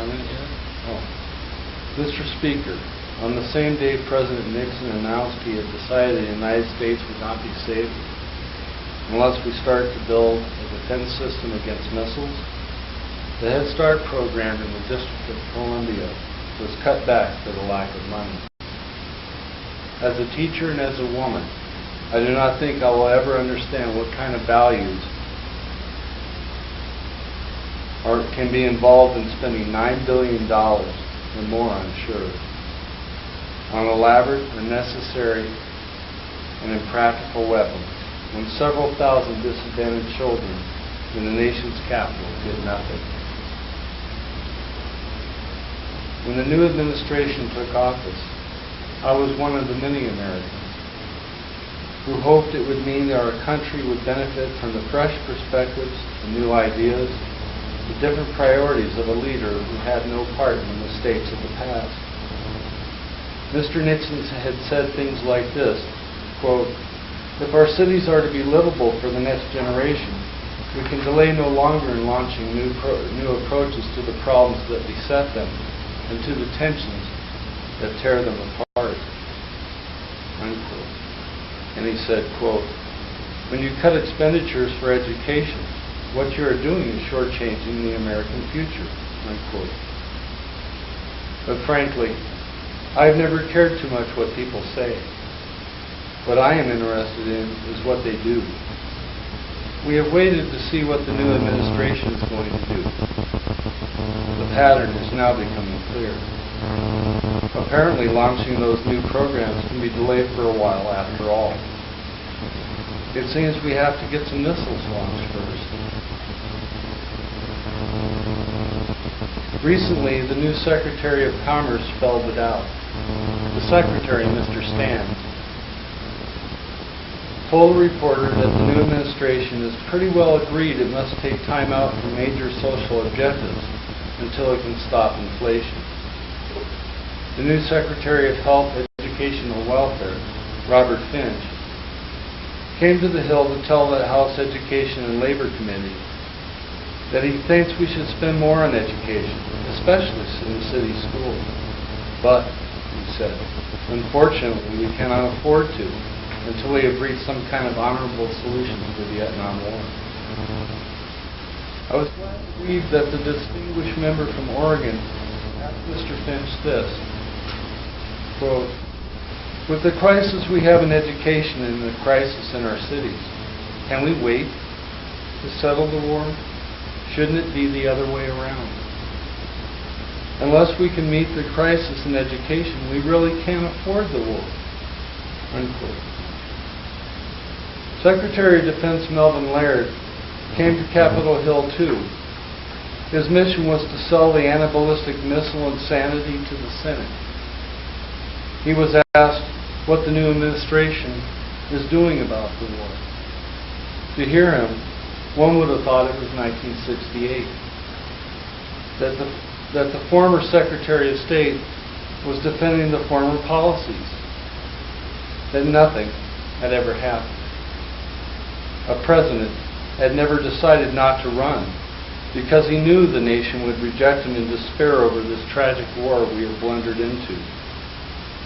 on it yet? Oh. Mr. Speaker, on the same day President Nixon announced he had decided the United States would not be saved unless we start to build a defense system against missiles, the Head Start program in the District of Columbia was cut back for the lack of money. As a teacher and as a woman, I do not think I will ever understand what kind of values can be involved in spending $9 billion and more, I'm sure, on elaborate, unnecessary, and impractical weapons when several thousand disadvantaged children in the nation's capital get nothing. When the new administration took office, I was one of the many Americans who hoped it would mean that our country would benefit from the fresh perspectives and new ideas, the different priorities of a leader who had no part in the mistakes of the past. Mr. Nixon had said things like this, quote, "If our cities are to be livable for the next generation, we can delay no longer in launching new approaches to the problems that beset them and to the tensions that tear them apart." Unquote. And he said, quote, "When you cut expenditures for education, what you are doing is shortchanging the American future." Unquote. But frankly, I've never cared too much what people say. What I am interested in is what they do. We have waited to see what the new administration is going to do. The pattern is now becoming clear. Apparently, launching those new programs can be delayed for a while after all. It seems we have to get some missiles launched first. Recently, the new Secretary of Commerce spelled it out. The Secretary, Mr. Stans, told a reporter that the new administration is pretty well agreed it must take time out from major social objectives until it can stop inflation. The new Secretary of Health, Education and Welfare, Robert Finch, came to the Hill to tell the House Education and Labor Committee that he thinks we should spend more on education, especially in city schools. But, he said, unfortunately we cannot afford to until we have reached some kind of honorable solution to the Vietnam War. I was glad to read that the distinguished member from Oregon asked Mr. Finch this, quote, "With the crisis we have in education and the crisis in our cities, can we wait to settle the war? Shouldn't it be the other way around? Unless we can meet the crisis in education, we really can't afford the war." Unquote. Secretary of Defense Melvin Laird came to Capitol Hill too. His mission was to sell the anti-ballistic missile insanity to the Senate. He was asked what the new administration is doing about the war. To hear him, one would have thought it was 1968. That the former Secretary of State was defending the former policies. That nothing had ever happened. A president had never decided not to run because he knew the nation would reject him in despair over this tragic war we have blundered into.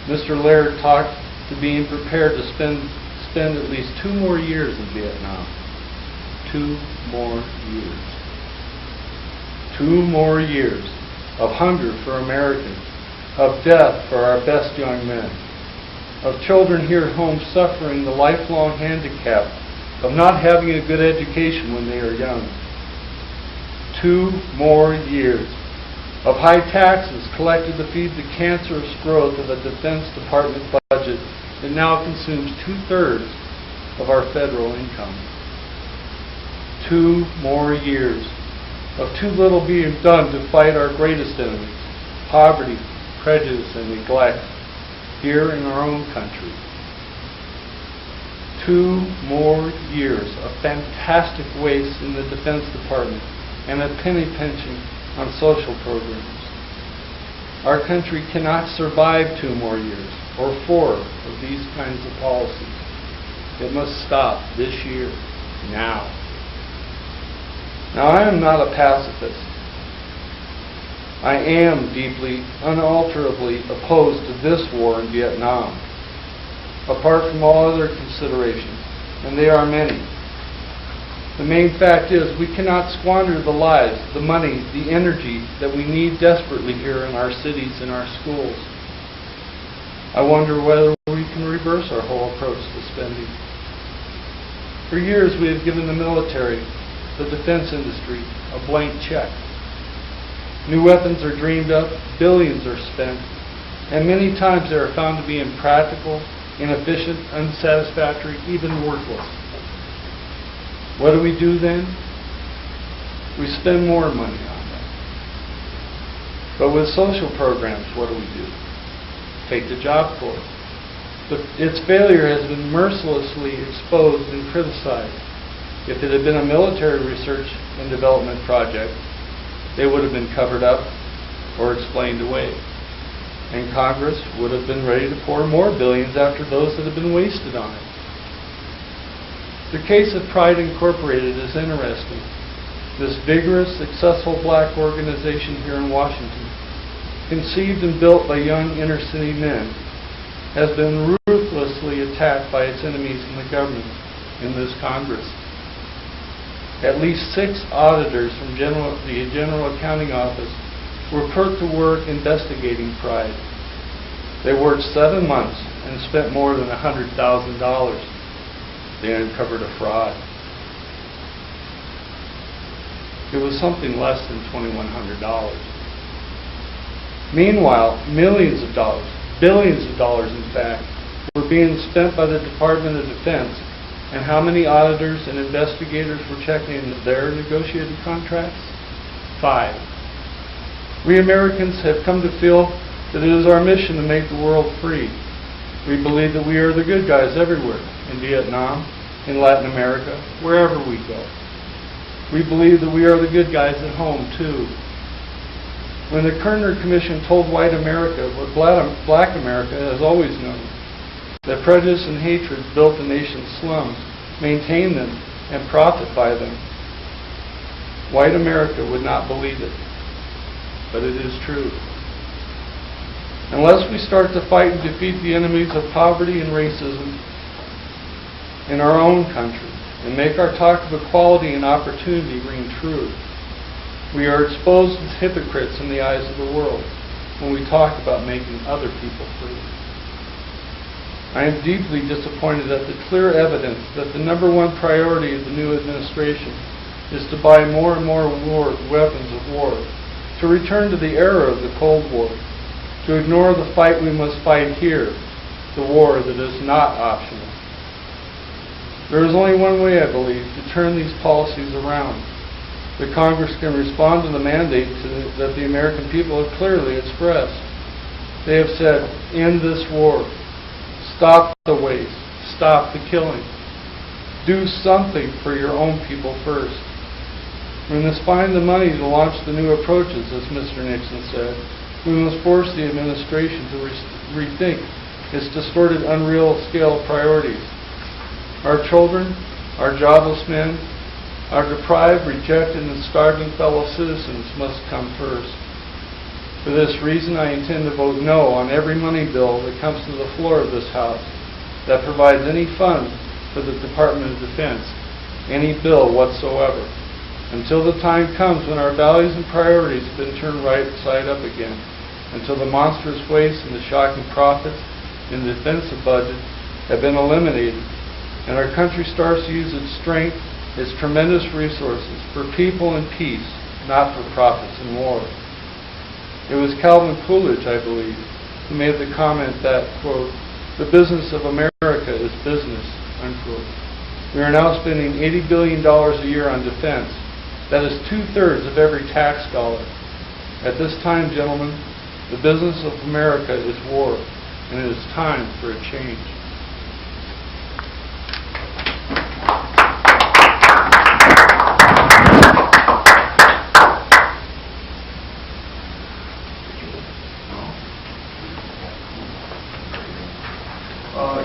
Mr. Laird talked to being prepared to spend at least 2 more years in Vietnam. 2 more years. 2 more years of hunger for Americans, of death for our best young men, of children here at home suffering the lifelong handicap of not having a good education when they are young. 2 more years of high taxes collected to feed the cancerous growth of a Defense Department budget that now consumes 2/3 of our federal income. 2 more years of too little being done to fight our greatest enemies, poverty, prejudice, and neglect, here in our own country. 2 more years of fantastic waste in the Defense Department and a penny pinching on social programs. Our country cannot survive 2 more years or 4 of these kinds of policies. It must stop this year, now. Now, I am not a pacifist. I am deeply, unalterably opposed to this war in Vietnam, apart from all other considerations, and they are many. The main fact is we cannot squander the lives, the money, the energy that we need desperately here in our cities and our schools. I wonder whether we can reverse our whole approach to spending. For years we have given the military, the defense industry, a blank check. New weapons are dreamed up, billions are spent, and many times they are found to be impractical, inefficient, unsatisfactory, even worthless. What do we do then? We spend more money on them. But with social programs, what do we do? Take the Job Corps. Its failure has been mercilessly exposed and criticized. If it had been a military research and development project, they would have been covered up or explained away. And Congress would have been ready to pour more billions after those that have been wasted on it. The case of Pride Incorporated is interesting. This vigorous, successful black organization here in Washington, conceived and built by young inner-city men, has been ruthlessly attacked by its enemies in the government, in this Congress. At least 6 auditors from the General Accounting Office were put to work investigating Pride. They worked 7 months and spent more than $100,000. They uncovered a fraud. It was something less than $2,100. Meanwhile, millions of dollars, billions of dollars in fact, were being spent by the Department of Defense. And how many auditors and investigators were checking into their negotiated contracts? 5. We Americans have come to feel that it is our mission to make the world free. We believe that we are the good guys everywhere, in Vietnam, in Latin America, wherever we go. We believe that we are the good guys at home, too. When the Kerner Commission told white America what black America has always known, that prejudice and hatred built the nation's slums, maintain them, and profit by them, white America would not believe it. But it is true. Unless we start to fight and defeat the enemies of poverty and racism in our own country, and make our talk of equality and opportunity ring true, we are exposed as hypocrites in the eyes of the world when we talk about making other people free. I am deeply disappointed at the clear evidence that the #1 priority of the new administration is to buy more and more weapons of war, to return to the era of the Cold War, to ignore the fight we must fight here, the war that is not optional. There is only one way, I believe, to turn these policies around. The Congress can respond to the mandate that the American people have clearly expressed. They have said, end this war. Stop the waste. Stop the killing. Do something for your own people first. We must find the money to launch the new approaches, as Mr. Nixon said. We must force the administration to rethink its distorted, unreal-scale priorities. Our children, our jobless men, our deprived, rejected, and starving fellow citizens must come first. For this reason, I intend to vote no on every money bill that comes to the floor of this House that provides any funds for the Department of Defense, any bill whatsoever, until the time comes when our values and priorities have been turned right side up again, until the monstrous waste and the shocking profits in the defensive budget have been eliminated, and our country starts to use its strength, its tremendous resources, for people and peace, not for profits and war. It was Calvin Coolidge, I believe, who made the comment that, quote, the business of America is business, unquote. We are now spending $80 billion a year on defense. That is 2/3 of every tax dollar. At this time, gentlemen, the business of America is war, and it is time for a change.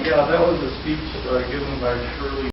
Yeah, that was a speech given by Shirley